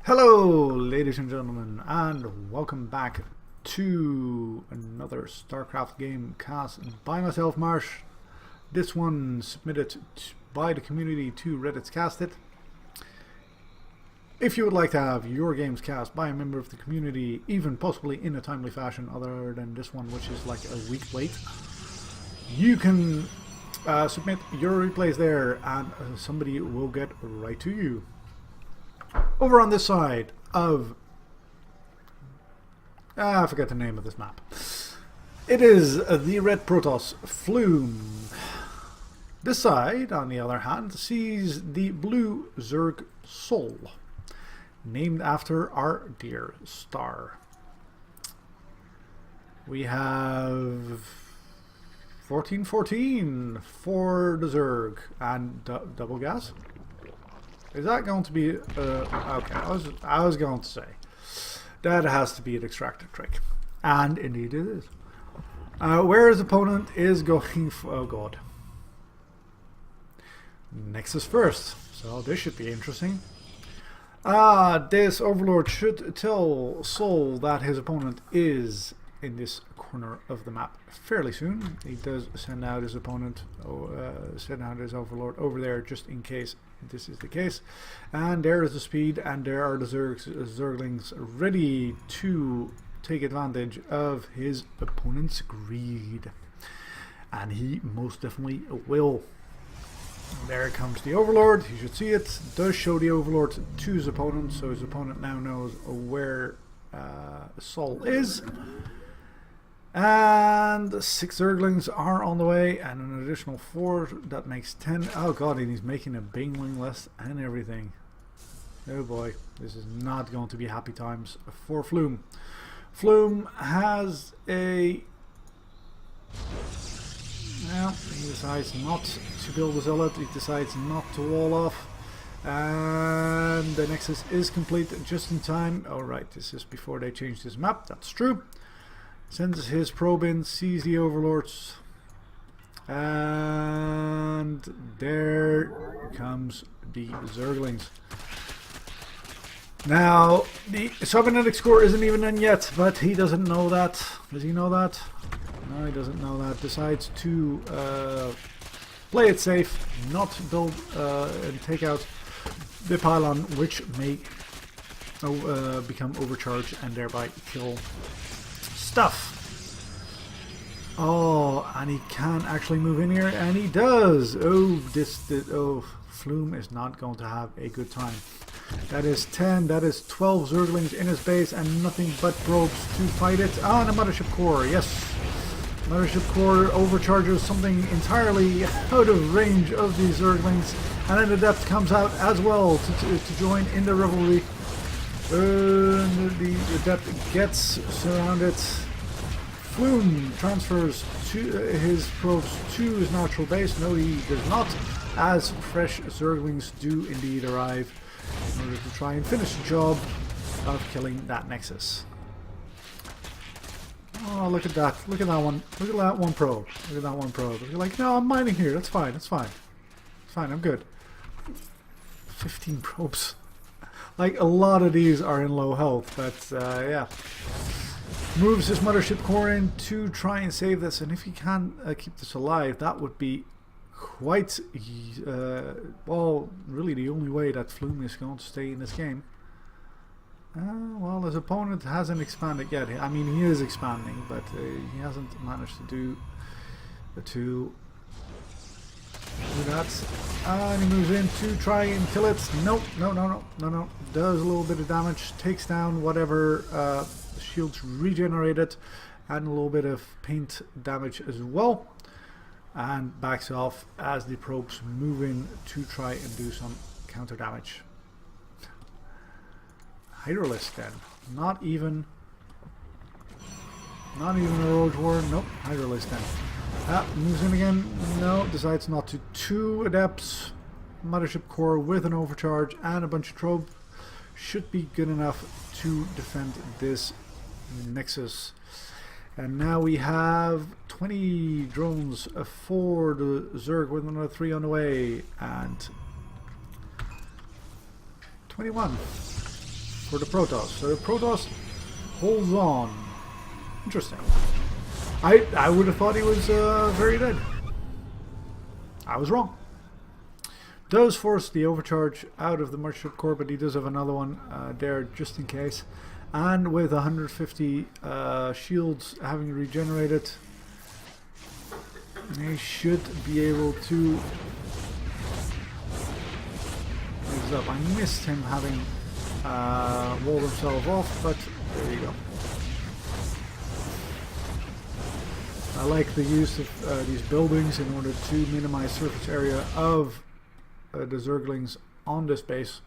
Hello, ladies and gentlemen, and welcome back to another StarCraft game cast by myself, Marsh. This one submitted by the community to Reddit's Castit. If you would like to have your games cast by a member of the community, even possibly in a timely fashion other than this one, which is like a week late, you can submit your replays there and somebody will get right to you. Over on this side of... I forget the name of this map. It is the Red Protoss Flume. This side, on the other hand, sees the Blue Zerg Sol, named after our dear star. We have 1414 for the Zerg and double gas. Is that going to be okay? I was going to say that has to be an extractor trick, and indeed it is. Where his opponent is going for, oh god, Nexus first, so this should be interesting. This Overlord should tell Sol that his opponent is in this corner of the map fairly soon. He does send out his opponent, send out his Overlord over there just in case this is the case. And there is the speed, and there are the Zerglings ready to take advantage of his opponent's greed. And he most definitely will. There comes the Overlord. You should see it. Does show the Overlord to his opponent, so his opponent now knows where Sol is. And 6 Zerglings are on the way, and an additional 4, that makes 10. Oh god, and he's making a Baneling list and everything. Oh boy, this is not going to be happy times for Flume. Flume has a... well, he decides not to build a Zealot, he decides not to wall off. And the Nexus is complete just in time. Alright, this is before they change this map, that's true. Sends his probe in, sees the Overlords, and there comes the Zerglings. Now, the cybernetic score isn't even in yet, but he doesn't know that. Does he know that? No, he doesn't know that. Decides to play it safe, not build and take out the pylon, which may become overcharged and thereby kill stuff. Oh, and he can actually move in here, and he does. Oh, Flume is not going to have a good time. That is 10, that is 12 Zerglings in his base, and nothing but probes to fight it. Ah, and a Mothership Core, yes. Mothership Core overcharges something entirely out of range of these Zerglings, and then the Adept comes out as well to join in the revelry. The Adept gets surrounded. Flume transfers his probes to his natural base. No, he does not, as fresh Zerglings do indeed arrive in order to try and finish the job of killing that Nexus. Oh, look at that. Look at that one. Look at that one probe. Look at that one probe. You're like, no, I'm mining here. That's fine. That's fine. It's fine. I'm good. 15 probes. Like, a lot of these are in low health, but yeah. Moves his Mothership Core in to try and save this, and if he can keep this alive, that would be quite, well, really the only way that Flume is going to stay in this game. Well, his opponent hasn't expanded yet. I mean, he is expanding, but he hasn't managed to do that. And he moves in to try and kill it. Nope, no. Does a little bit of damage, takes down whatever shields regenerated, and a little bit of paint damage as well, and backs off as the probes move in to try and do some counter damage. Hydralisk then, not even a Rogue War. Nope, Hydralisk then. Moves in again. No, decides not to. 2 Adepts, Mothership Core with an overcharge and a bunch of Trobe should be good enough to defend this Nexus. And now we have 20 drones for the Zerg with another 3 on the way, and 21. for the Protoss. So the Protoss holds on. Interesting. I would have thought he was very dead. I was wrong. Does force the overcharge out of the Merchant Core, but he does have another one there just in case. And with 150 shields having regenerated, he should be able to raise up. I missed him having walled himself off, but there you go. I like the use of these buildings in order to minimize surface area of the Zerglings on this base.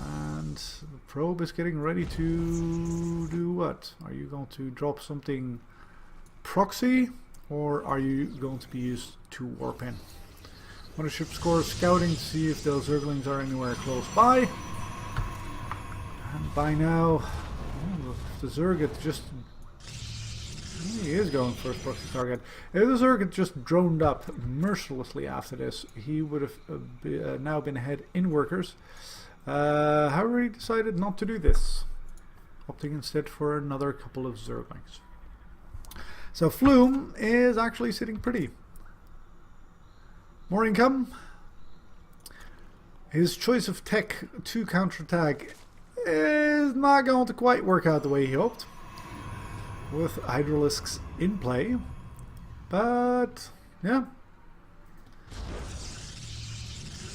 And the probe is getting ready to do what? Are you going to drop something proxy, or are you going to be used to warp in? Mothership score scouting to see if those Zerglings are anywhere close by. And by now, the Zerg had just... He is going for his proxy target. If the Zerg had just droned up mercilessly after this, he would have now been ahead in workers. However, he decided not to do this, opting instead for another couple of Zerglings. So Flume is actually sitting pretty. More income. His choice of tech to counterattack is not going to quite work out the way he hoped, with Hydralisks in play. But yeah,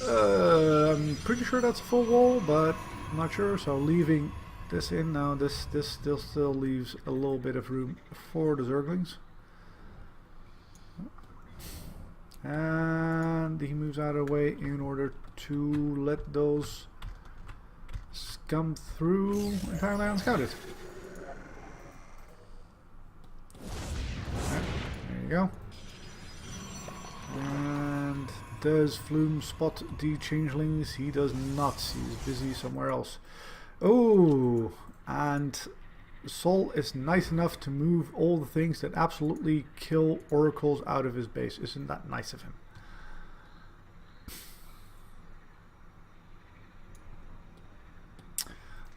I'm pretty sure that's a full wall, but I'm not sure. So leaving this in now, this still leaves a little bit of room for the Zerglings. And he moves out of the way in order to let those scum through entirely unscouted. Right, there you go. And does Flume spot the changelings? He does not. He's busy somewhere else. Oh, and Sol is nice enough to move all the things that absolutely kill oracles out of his base. Isn't that nice of him?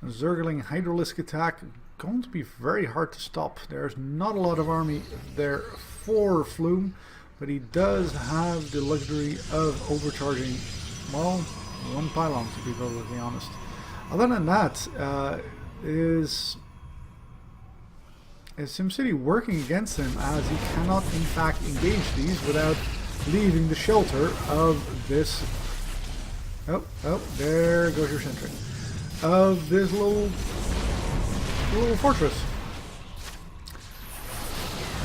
Zergling Hydralisk attack, going to be very hard to stop. There's not a lot of army there for Flume, but he does have the luxury of overcharging, well, one pylon, to be perfectly honest. Other than that, is SimCity working against him, as he cannot in fact engage these without leaving the shelter of this... Oh, there goes your sentry. Of this little fortress.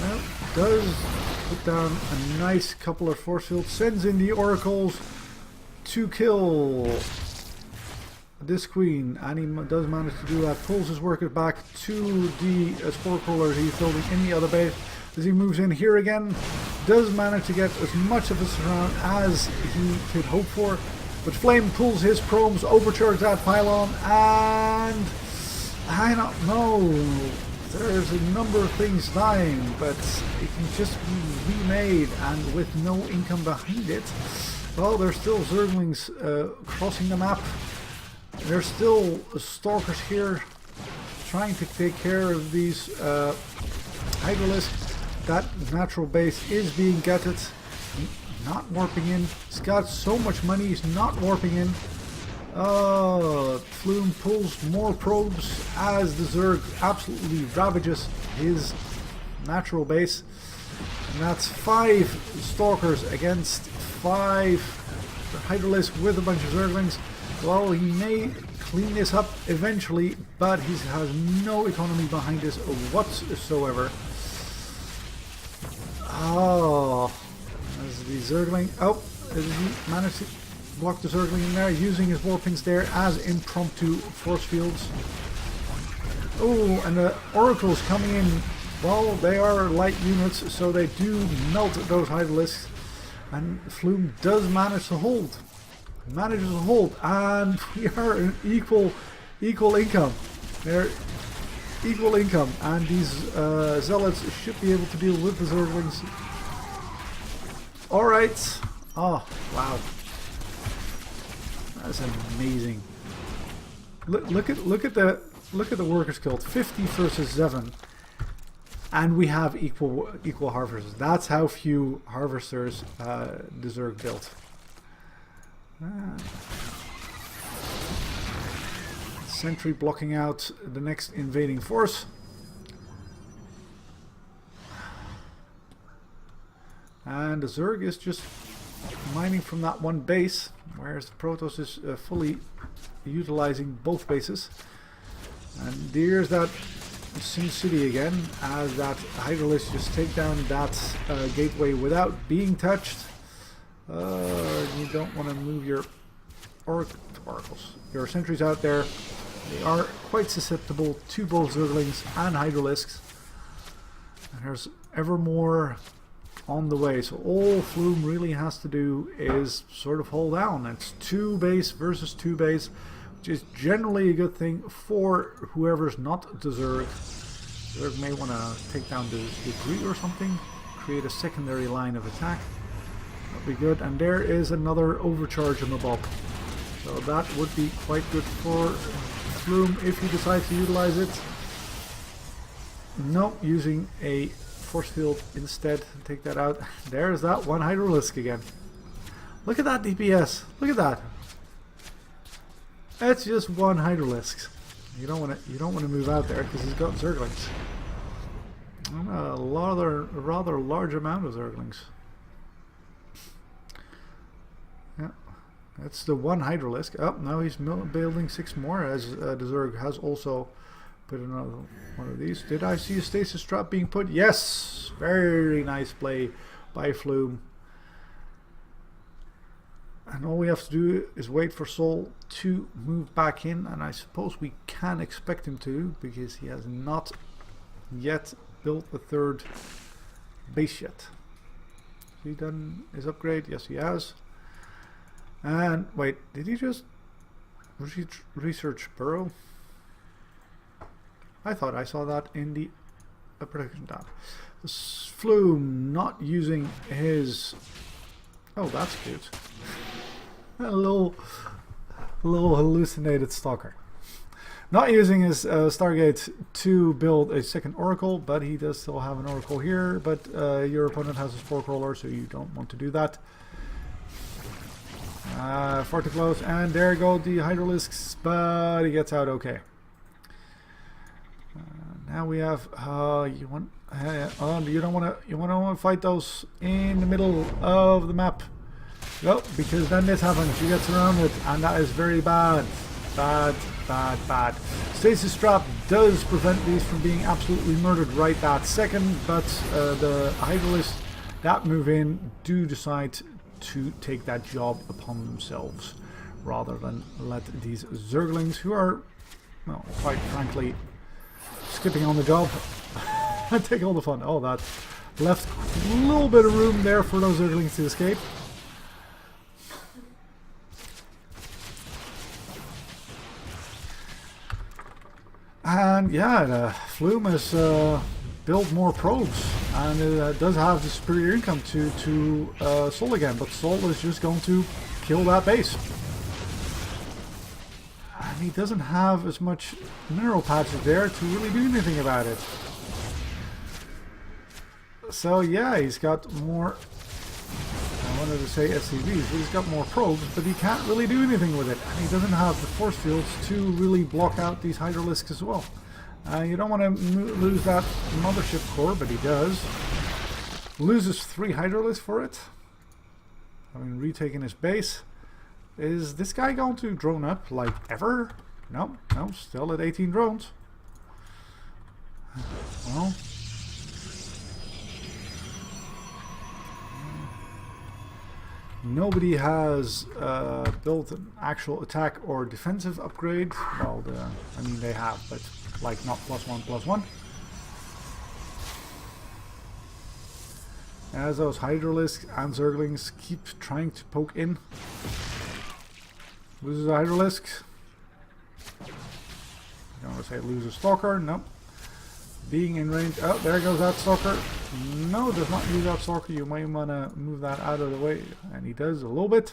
Well, does put down a nice couple of force fields, sends in the oracles to kill this queen, and he does manage to do that. Pulls his workers back to the spore crawlers he's building in the other base. As he moves in here again, does manage to get as much of a surround as he could hope for. But Flame pulls his probes, overcharges that pylon, and I don't know. There's a number of things dying, but it can just be remade, and with no income behind it. Well, there's still Zerglings crossing the map. There's still Stalkers here trying to take care of these Hydralisks. That natural base is being gutted. Not warping in. He's got so much money, he's not warping in. Flume pulls more probes as the Zerg absolutely ravages his natural base. And that's 5 Stalkers against 5 Hydralisks with a bunch of Zerglings. Well, he may clean this up eventually, but he has no economy behind this whatsoever. Oh, as the Zergling, he managed to block the Zergling in there, using his warpings there as impromptu force fields. Oh, and the Oracles coming in, well, they are light units, so they do melt those Hydralisks, and Flume does manage to hold. Manages to hold, and we are in equal income. They're equal income, and these zealots should be able to deal with the Zerglings. Alright. Oh, wow. That's amazing. Look at the workers killed. 50 versus 7. And we have equal harvesters. That's how few harvesters the Zerg built. Sentry blocking out the next invading force. And the Zerg is just mining from that one base, whereas the Protoss is fully utilizing both bases. And there's that Sin City again, as that Hydralisk just take down that gateway without being touched. You don't want to move your oracles. Your sentries out there. They are quite susceptible to both Zerglings and Hydralisks. And there's ever more on the way, so all Flume really has to do is sort of hold down. It's 2 base versus 2 base, which is generally a good thing for whoever's not the Zerg. Zerg may want to take down the debris or something, create a secondary line of attack. That'd be good. And there is another overcharge on the Bob, so that would be quite good for Flume if he decides to utilize it. No, using a force field instead. Take that out. There's that one Hydralisk again. Look at that DPS. Look at that. That's just one Hydralisk. You don't want to move out there because he's got Zerglings. And a rather large amount of Zerglings. Yeah, that's the one Hydralisk. Oh, now he's building 6 more, as the Zerg has also put another one of these. Did I see a stasis trap being put? Yes! Very nice play by Flume. And all we have to do is wait for Sol to move back in, and I suppose we can expect him to, because he has not yet built a 3rd base yet. Has he done his upgrade? Yes, he has. And wait, did he just research Burrow? I thought I saw that in the production tab. Flume not using his... Oh, that's cute. A little hallucinated stalker. Not using his Stargate to build a 2nd Oracle, but he does still have an Oracle here. But your opponent has his 4-crawler, so you don't want to do that. Far too close, and there go the Hydralisks, but he gets out okay. Now we have you don't want to fight those in the middle of the map. Nope, because then this happens. You get surrounded, and that is very bad. Bad. Stasis trap does prevent these from being absolutely murdered right that second, but the Hydralisk that move in do decide to take that job upon themselves, rather than let these Zerglings, who are, well, quite frankly, skipping on the job and take all the fun. Oh, that left a little bit of room there for those Zerglings to escape. And yeah, Flume has built more probes, and it does have the superior income to Sol again, but Sol is just going to kill that base. And he doesn't have as much mineral patches there to really do anything about it. So yeah, he's got more, I wanted to say SCVs, but he's got more probes, but he can't really do anything with it. And he doesn't have the force fields to really block out these Hydralisks as well. You don't want to lose that mothership core, but he does. Loses 3 Hydralisks for it. I mean, retaking his base. Is this guy going to drone up like ever? No, still at 18 drones. Well, nobody has built an actual attack or defensive upgrade. Well, I mean, they have, but like not +1/+1. As those Hydralisks and Zerglings keep trying to poke in. Loses a Hydralisk. I don't want to say loses Stalker. Nope. Being in range. Oh, there goes that Stalker. No, does not use that Stalker. You might want to move that out of the way. And he does a little bit.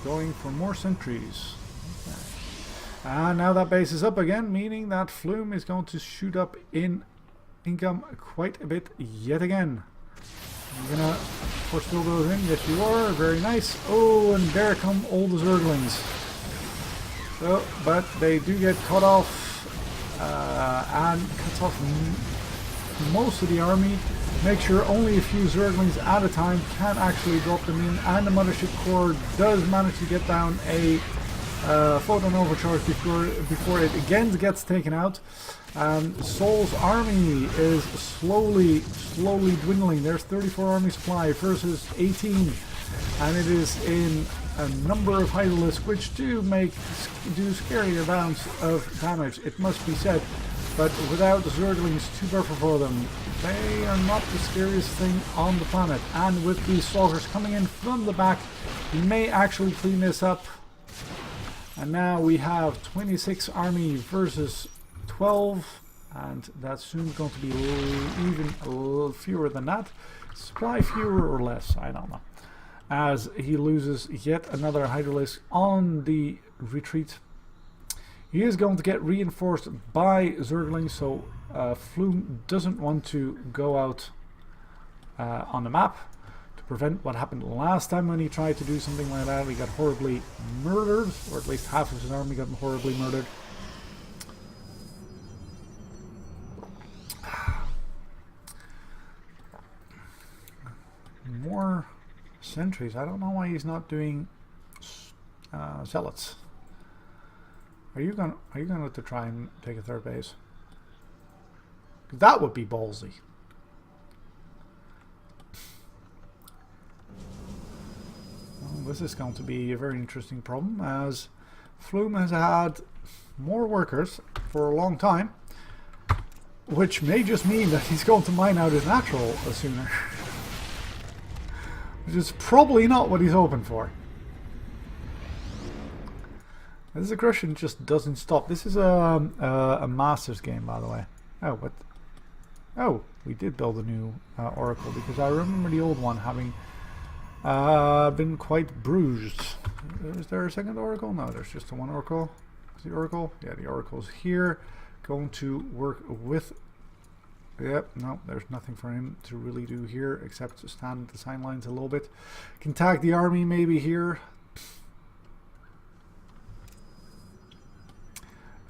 going for more sentries. Okay. And now that base is up again, meaning that Flume is going to shoot up in income quite a bit yet again. You're gonna force-build those in. Yes, you are. Very nice. Oh, and there come all the Zerglings. So, but they do get cut off, and cuts off most of the army. Make sure only a few Zerglings at a time can actually drop them in, and the Mothership Core does manage to get down a photon overcharge before it again gets taken out. Sol's army is slowly dwindling. There's 34 army supply versus 18, and it is in a number of Hydralisks which do scary amounts of damage, it must be said. But without the Zerglings to buffer for them, they are not the scariest thing on the planet. And with these Stalkers coming in from the back, we may actually clean this up. And now we have 26 army versus 12, and that's soon going to be even a little fewer than that. Supply fewer or less, I don't know. As he loses yet another Hydralisk on the retreat. He is going to get reinforced by Zerglings, so Flume doesn't want to go out on the map to prevent what happened last time when he tried to do something like that. He got horribly murdered, or at least half of his army got horribly murdered. More sentries. I don't know why he's not doing zealots. Are you going to try and take a third base? That would be ballsy. Well, this is going to be a very interesting problem, as Flume has had more workers for a long time, which may just mean that he's going to mine out his natural sooner. Which is probably not what he's hoping for. This aggression just doesn't stop. This is a Masters game, by the way. Oh, what? Oh, we did build a new Oracle, because I remember the old one having been quite bruised. Is there a second Oracle? No, there's just the one Oracle. Is the Oracle? Yeah, the Oracle's here. Going to work with... Yep, no, there's nothing for him to really do here, except to stand at the sidelines a little bit. Can tag the army maybe here.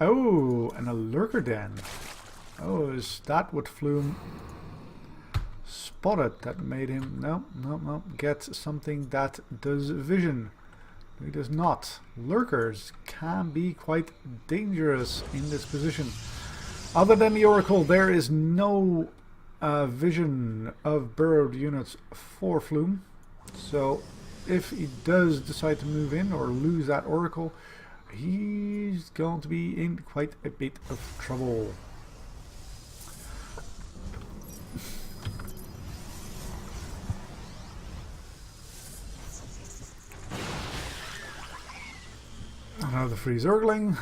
Oh, and a lurker den. Oh, is that what Flume spotted that made him... No, get something that does vision. He does not. Lurkers can be quite dangerous in this position. Other than the Oracle, there is no vision of burrowed units for Flume. So if he does decide to move in or lose that Oracle, he's going to be in quite a bit of trouble. Another free Zergling.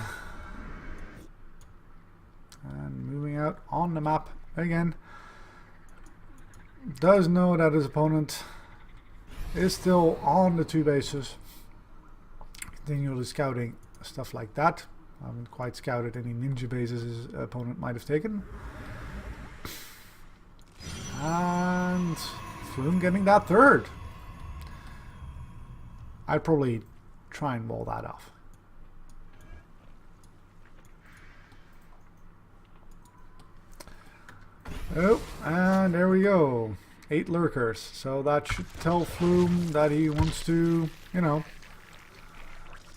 And moving out on the map again. Does know that his opponent is still on the two bases. Continually scouting stuff like that. I haven't quite scouted any ninja bases his opponent might have taken. And Flume getting that third. I'd probably try and wall that off. Oh, and there we go. 8 lurkers. So that should tell Flume that he wants to, you know,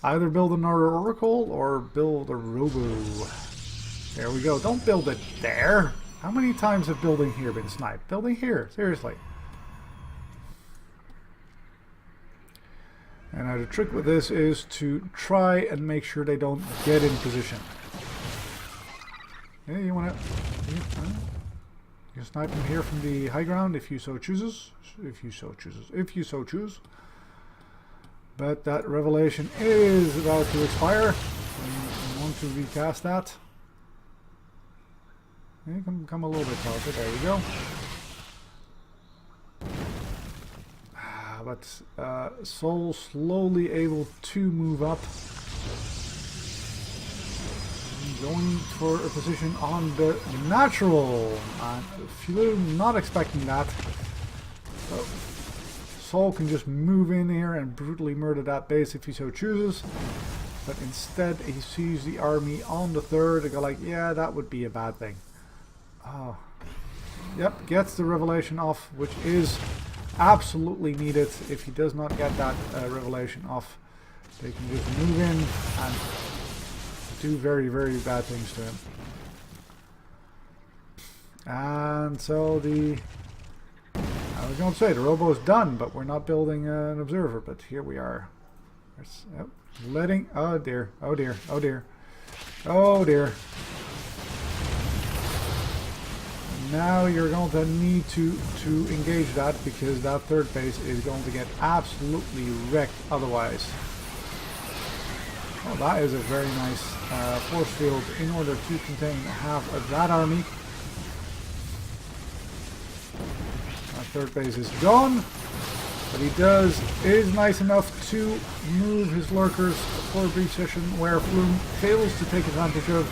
either build another Oracle or build a Robo. There we go. Don't build it there. How many times have building here been sniped? Building here. Seriously. And now the trick with this is to try and make sure they don't get in position. Yeah, you want to... You can snipe them here from the high ground if you so chooses. If you so choose. But that revelation is about to expire. I want to recast that. You can come a little bit closer. There we go. But Soul slowly able to move up. Going for a position on the natural. And Flume not expecting that. So Soul can just move in here and brutally murder that base if he so chooses. But instead he sees the army on the third and go like, yeah, that would be a bad thing. Oh. Yep, gets the revelation off, which is absolutely needed. If he does not get that revelation off, they can just move in and do very, very bad things to him. And so I was going to say the robo's done, but we're not building an observer. But here we are. Oh dear, oh dear, oh dear, oh dear. Now you're going to need to engage that, because that third base is going to get absolutely wrecked otherwise. Well, that is a very nice force field in order to contain half of that army. That third base is gone. What he does is nice enough to move his lurkers for a brief session where Flume fails to take advantage of,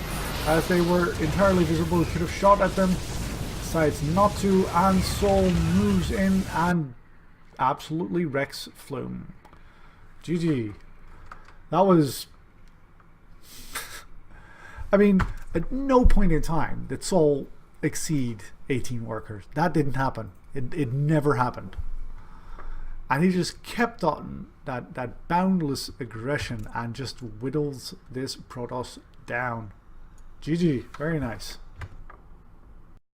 as they were entirely visible. He could have shot at them, decides not to, and Soul moves in and absolutely wrecks Flume. GG. That was... I mean, at no point in time did Soul exceed 18 workers. That didn't happen. It never happened. And he just kept on that boundless aggression and just whittles this Protoss down. GG. Very nice.